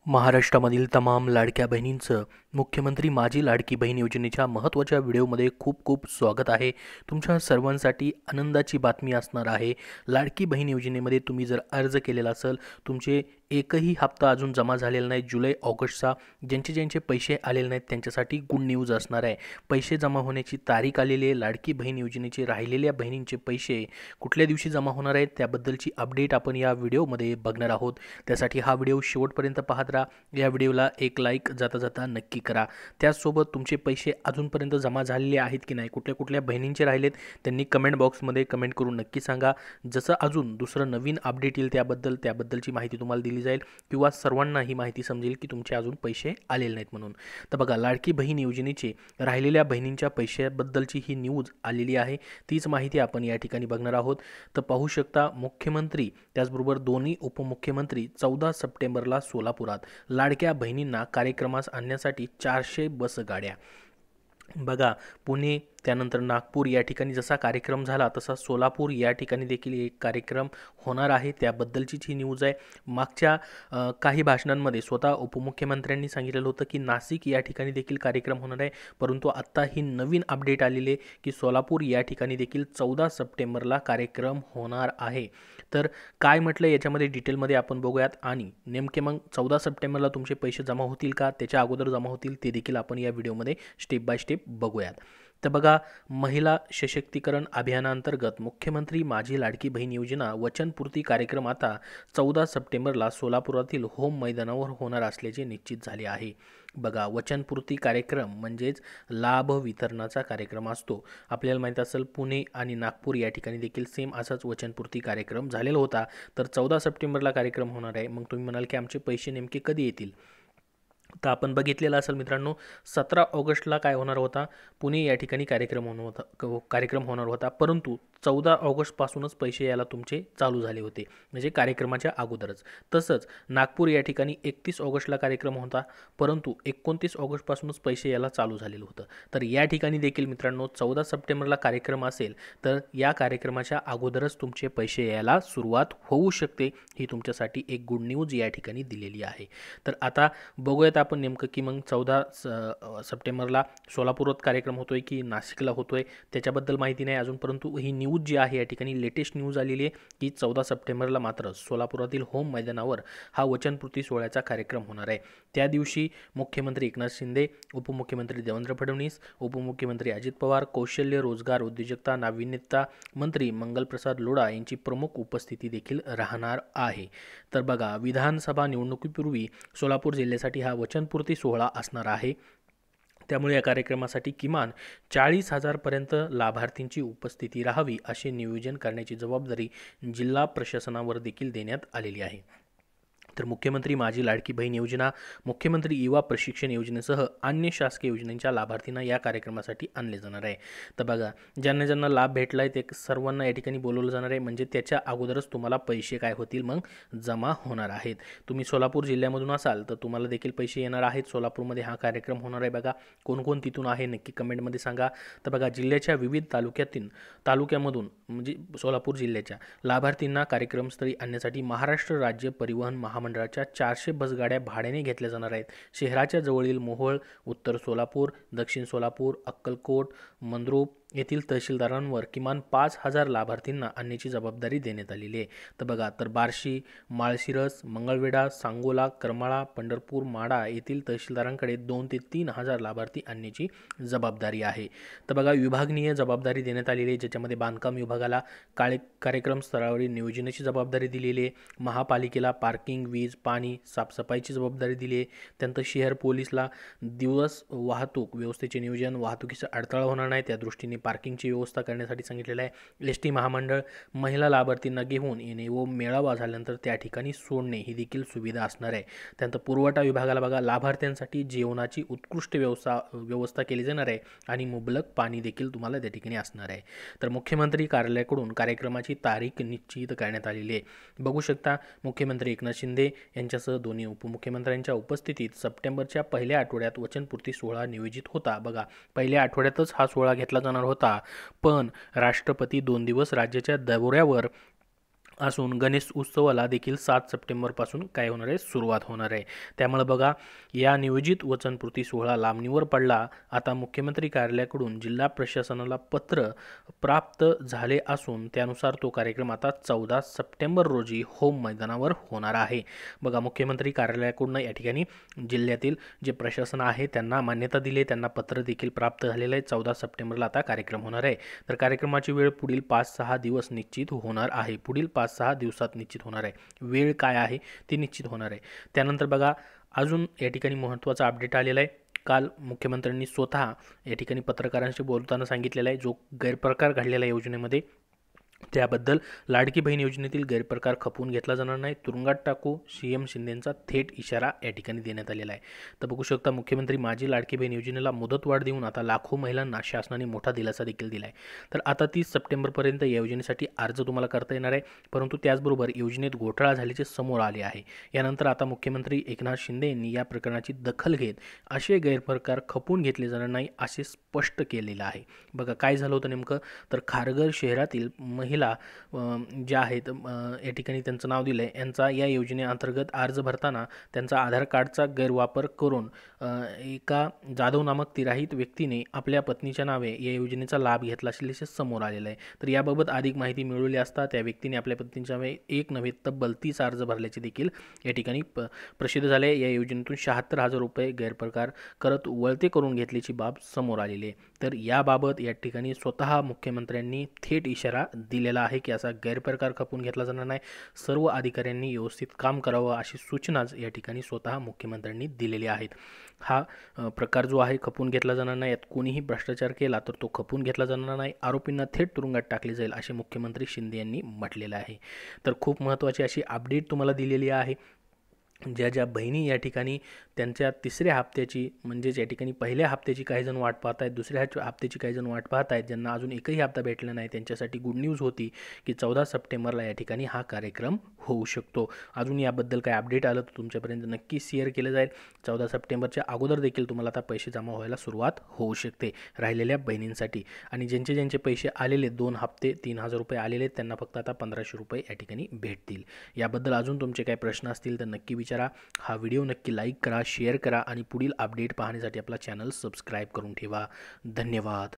महाराष्ट्रामधील तमाम लाडक्या बहिणींचं मुख्यमंत्री माझी लाडकी बहीण योजनेच्या महत्त्वाच्या व्हिडिओमध्ये खूप खूप स्वागत आहे. तुमच्या सर्वांसाठी आनंदाची बातमी असणार आहे. लाडकी बहीण योजनेमध्ये तुम्ही जर अर्ज केलेला असेल, तुमचे एकही हप्ता अजून जमा झालेला नाही जुलै ऑगस्टचा, ज्यांचे पैसे आलेले नाहीत त्यांच्यासाठी गुड न्यूज असणार आहे. पैसे जमा होण्याची तारीख आलेली आहे. लाडकी बहीण योजनेचे राहिलेल्या बहिणींचे पैसे कुठल्या दिवशी जमा होणार आहेत त्याबद्दलची अपडेट आपण या व्हिडिओमध्ये बघणार आहोत. त्यासाठी हा व्हिडिओ शेवटपर्यंत पाहत राहा. या व्हिडिओला एक लाईक जाता जाता नक्की करा. त्याचसोबत तुमचे पैसे अजूनपर्यंत जमा झालेले आहेत की नाही, कुठल्या कुठल्या बहिणींचे राहिलेत त्यांनी कमेंट बॉक्समध्ये कमेंट करून नक्की सांगा. जसं अजून दुसरं नवीन अपडेट येईल त्याबद्दलची माहिती तुम्हाला दिली जाईल किंवा सर्वांना ही माहिती समजेल की तुमचे अजून पैसे आलेले नाहीत म्हणून. तर बघा, लाडकी बहीण योजनेचे राहिलेल्या बहिणींच्या पैशाबद्दलची ही न्यूज आलेली आहे. तीच माहिती आपण या ठिकाणी बघणार आहोत. तर पाहू शकता, मुख्यमंत्री त्याचबरोबर दोन्ही उपमुख्यमंत्री 14 सप्टेंबरला सोलापुरात लाडक्या बहिणींना कार्यक्रमास आणण्यासाठी 400 बसगाड्या. बघा, पुणे त्यानंतर नागपूर या ठिकाणी जसा कार्यक्रम झाला तसा सोलापूर या ठिकाणी देखील एक कार्यक्रम होणार आहे. त्याबद्दलचीच ही न्यूज आहे. मागच्या काही भाषणांमध्ये स्वतः उपमुख्यमंत्र्यांनी सांगितलेलं होतं की नाशिक या ठिकाणी देखील कार्यक्रम होणार आहे, परंतु आत्ता ही नवीन अपडेट आलेली आहे की सोलापूर या ठिकाणी देखील 14 सप्टेंबरला कार्यक्रम होणार आहे. तर काय म्हटलं याच्यामध्ये डिटेलमध्ये आपण बघूयात आणि नेमके मग 14 सप्टेंबरला तुमचे पैसे जमा होतील का, त्याच्या अगोदर जमा होतील ते देखील आपण या व्हिडिओमध्ये स्टेप बाय स्टेप बघूयात. तर बघा, महिला सशक्तीकरण अभियानांतर्गत मुख्यमंत्री माझी लाडकी बहीण योजना वचनपूर्ती कार्यक्रम आता 14 सप्टेंबरला सोलापुरातील होम मैदानावर होणार असल्याचे निश्चित झाले आहे. बघा, वचनपूर्ती कार्यक्रम म्हणजेच लाभ वितरणाचा कार्यक्रम असतो. आपल्याला माहीत असेल पुणे आणि नागपूर या ठिकाणी देखील सेम असाच वचनपूर्ती कार्यक्रम झालेला होता. तर 14 सप्टेंबरला कार्यक्रम होणार आहे. मग तुम्ही म्हणाल की आमचे पैसे नेमके कधी येतील? तर आपण बघितलेलं असेल मित्रांनो, 17 ऑगस्टला काय होणार होता, पुणे या ठिकाणी कार्यक्रम होणार होता, परंतु 14 ऑगस्टपासूनच पैसे यायला तुमचे चालू झाले होते, म्हणजे कार्यक्रमाच्या अगोदरच. तसंच नागपूर या ठिकाणी 31 ऑगस्टला कार्यक्रम होता, परंतु 29 ऑगस्टपासूनच पैसे यायला चालू झालेलं होतं. तर या ठिकाणी देखील मित्रांनो 14 सप्टेंबरला कार्यक्रम असेल तर या कार्यक्रमाच्या अगोदरच तुमचे पैसे यायला सुरुवात होऊ शकते. ही तुमच्यासाठी एक गुड न्यूज या ठिकाणी दिलेली आहे. तर आता बघूयात आपण नेमकं की मग 14 सप्टेंबरला सोलापुरात कार्यक्रम होतोय की नाशिकला होतोय त्याच्याबद्दल माहिती नाही अजून, परंतु ही न्यूज जी आहे या ठिकाणी लेटेस्ट न्यूज आलेली आहे की 14 सप्टेंबरला मात्र सोलापुरातील होम मैदानावर हा वचनपूर्ती सोहळ्याचा कार्यक्रम होणार आहे. त्या दिवशी मुख्यमंत्री एकनाथ शिंदे, उपमुख्यमंत्री देवेंद्र फडणवीस, उपमुख्यमंत्री अजित पवार, कौशल्य, रोजगार, उद्योजकता, नाविन्यता मंत्री मंगलप्रसाद लोढा यांची प्रमुख उपस्थिती देखील राहणार आहे. तर बघा, विधानसभा निवडणुकीपूर्वी सोलापूर जिल्ह्यासाठी हा वचनपूर्ती सोहळा असणार आहे. त्यामुळे या कार्यक्रमासाठी किमान 40,000 पर्यंत लाभार्थींची उपस्थिती राहावी असे नियोजन करण्याची जबाबदारी जिल्हा प्रशासनावर देखील देण्यात आलेली आहे. तर मुख्यमंत्री माझी लाडकी बहीण योजना, मुख्यमंत्री युवा प्रशिक्षण योजनेसह अन्य शासकीय योजनांच्या लाभार्थींना या कार्यक्रमासाठी आणले जाणार आहे. तर बघा, ज्यांना ज्यांना लाभ भेटला आहे ते सर्वांना या ठिकाणी बोलवलं जाणार आहे, म्हणजे त्याच्या अगोदरच तुम्हाला पैसे काय होतील मग जमा होणार आहेत. तुम्ही सोलापूर जिल्ह्यामधून असाल तर तुम्हाला देखील पैसे येणार आहेत. सोलापूरमध्ये हा कार्यक्रम होणार आहे. बघा, कोण तिथून आहे नक्की कमेंटमध्ये सांगा. तर बघा, जिल्ह्याच्या विविध तालुक्यामधून म्हणजे सोलापूर जिल्ह्याच्या लाभार्थींना कार्यक्रमस्थळी आणण्यासाठी महाराष्ट्र राज्य परिवहन महामंडळाच्या 400 बसगाड्या भाड्याने घेतल्या जाणार आहेत. शहराच्या जवळील मोहोळ, उत्तर सोलापूर, दक्षिण सोलापूर, अक्कलकोट, मंद्रुप येथील तहसीलदारांवर किमान 5,000 लाभार्थींना आणण्याची जबाबदारी देण्यात आलेली आहे. तर बघा, तर बार्शी, माळशिरस, मंगळवेढा, सांगोला, करमाळा, पंढरपूर, माढा येथील तहसीलदारांकडे 2,000 ते 3,000 लाभार्थी आणण्याची जबाबदारी आहे. तर बघा, विभागनीय जबाबदारी देण्यात आलेली आहे, ज्याच्यामध्ये बांधकाम विभागाला कार्यक्रम स्तरावरील नियोजनाची जबाबदारी दिलेली आहे. महापालिकेला पार्किंग, वीज, पाणी, साफसफाईची जबाबदारी दिली आहे. त्यानंतर शहर पोलीसला दिवस वाहतूक व्यवस्थेचे नियोजन, वाहतुकीचा अडथळा होणार नाही त्या दृष्टीने पार्किंगची व्यवस्था करण्यासाठी सांगितलेलं आहे. एस.टी. महामंडळ महिला लाभार्थींना घेऊन येणे व मेळावा झाल्यानंतर त्या ठिकाणी सोडणे ही देखील सुविधा असणार आहे. त्यानंतर पुरवठा विभागाला बघा, लाभार्थ्यांसाठी जेवणाची उत्कृष्ट व्यवस्था केली जाणार आहे आणि मुबलक पाणी देखील तुम्हाला त्या ठिकाणी असणार आहे. तर मुख्यमंत्री कार्यालयाकडून कार्यक्रमाची तारीख निश्चित करण्यात आलेली आहे. बघू शकता, मुख्यमंत्री एकनाथ शिंदे यांच्यासह दोन्ही उपमुख्यमंत्र्यांच्या उपस्थितीत सप्टेंबरच्या पहिल्या आठवड्यात वचनपूर्ती सोहळा नियोजित होता. बघा, पहिल्या आठवड्यातच हा सोहळा घेतला जाणार होता, पण राष्ट्रपती 2 दिवस राज्याच्या दौऱ्यावर असून गणेश उत्सवाला देखील 7 सप्टेंबरपासून काय होणार आहे, सुरुवात होणार आहे. त्यामुळे बघा, या नियोजित वचनपूर्ती सोहळा लांबणीवर पडला. आता मुख्यमंत्री कार्यालयाकडून जिल्हा प्रशासनाला पत्र प्राप्त झाले असून त्यानुसार तो कार्यक्रम आता 14 सप्टेंबर रोजी होम मैदानावर होणार आहे. बघा, मुख्यमंत्री कार्यालयाकडून या ठिकाणी जिल्ह्यातील जे प्रशासन आहे त्यांना मान्यता दिली, त्यांना पत्र देखील प्राप्त झालेलं आहे. 14 सप्टेंबरला आता कार्यक्रम होणार आहे. तर कार्यक्रमाची वेळ पुढील 5-6 दिवस निश्चित होणार आहे. पुढील 5-6 दिवसात निश्चित होणार आहे. वेळ काय आहे ती निश्चित होणार आहे. त्यानंतर बघा, अजून या ठिकाणी महत्त्वाचा अपडेट आलेला आहे. काल मुख्यमंत्र्यांनी स्वतः या ठिकाणी पत्रकारांशी बोलताना सांगितलेला आहे, जो गैरप्रकार घडलेला योजनेमध्ये त्याबद्दल लाडकी बहीण योजनेतील गैरप्रकार खपवून घेतला जाणार नाही, तुरुंगात टाकू, सीएम शिंदेंचा थेट इशारा या ठिकाणी देण्यात आलेला आहे. तर बघू शकता, मुख्यमंत्री माझी लाडकी बहीण योजनेला मुदतवाढ देऊन आता लाखो महिलांना शासनाने मोठा दिलासा देखील दिला आहे. तर आता 30 सप्टेंबरपर्यंत या योजनेसाठी अर्ज तुम्हाला करता येणार आहे. परंतु त्याचबरोबर योजनेत घोटाळा झाल्याचे समोर आले आहे. यानंतर आता मुख्यमंत्री एकनाथ शिंदे यांनी या प्रकरणाची दखल घेत असे गैरप्रकार खपवून घेतले जाणार नाही असे स्पष्ट केलेलं आहे. बघा, काय झालं होतं नेमकं, तर खारघर शहरातील महिला ज्या आहेत, या ठिकाणी त्यांचं नाव दिलं आहे, यांचा या योजनेअंतर्गत अर्ज भरताना त्यांचा आधार कार्डचा गैरवापर करून एका जाधव नामक तिराहित व्यक्तीने आपल्या पत्नीच्या नावे या योजनेचा लाभ घेतला असल्याचे समोर आलेलं आहे. तर याबाबत अधिक माहिती मिळवली असता त्या व्यक्तीने आपल्या पत्नीच्या नावे एक नव्हे तब्बल 30 अर्ज भरल्याचे देखील या ठिकाणी प्रसिद्ध झाले. या योजनेतून 76,000 रुपये गैरप्रकार करत वळते करून घेतल्याची बाब समोर आलेली आहे. तर याबाबत या ठिकाणी स्वतः मुख्यमंत्र्यांनी थेट इशारा दिलेला आहे की असा गैरप्रकार खपवून घेतला जाणार नाही, सर्व अधिकाऱ्यांनी व्यवस्थित काम करावं अशी सूचनाच या ठिकाणी स्वतः मुख्यमंत्र्यांनी दिलेली आहेत. हा प्रकार जो आहे खपवून घेतला जाणार नाही. यात कोणीही भ्रष्टाचार केला तर तो खपवून घेतला जाणार नाही, आरोपींना थेट तुरुंगात टाकले जाईल असे मुख्यमंत्री शिंदे यांनी म्हटलेलं आहे. तर खूप महत्त्वाची अशी अपडेट तुम्हाला दिलेली आहे. ज्या ज्या बहिणी या ठिकाणी त्यांच्या तिसऱ्या हप्त्याची, म्हणजेच या ठिकाणी पहिल्या हप्त्याची काही जण वाट पाहत आहेत, दुसऱ्या हप्त्याची काही जण वाट पाहत आहेत, ज्यांना अजून एकही हप्ता भेटला नाही, त्यांच्यासाठी गुड न्यूज होती की 14 सप्टेंबरला या ठिकाणी हा कार्यक्रम होऊ शकतो. अजून याबद्दल काय अपडेट आलं तर तुमच्यापर्यंत नक्की शेअर केलं जाईल. 14 सप्टेंबरच्या अगोदर देखील तुम्हाला आता पैसे जमा व्हायला सुरुवात होऊ शकते राहिलेल्या बहिणींसाठी. आणि ज्यांचे पैसे आलेले 2 हप्ते 3,000 रुपये आलेले त्यांना फक्त आता 1,500 रुपये या ठिकाणी भेटतील. याबद्दल अजून तुमचे काही प्रश्न असतील तर नक्की विचारा. हा व्हिडिओ नक्की लाईक करा, शेअर करा आणि पुढील अपडेट पाहण्यासाठी आपला चॅनल सबस्क्राईब करून ठेवा. धन्यवाद.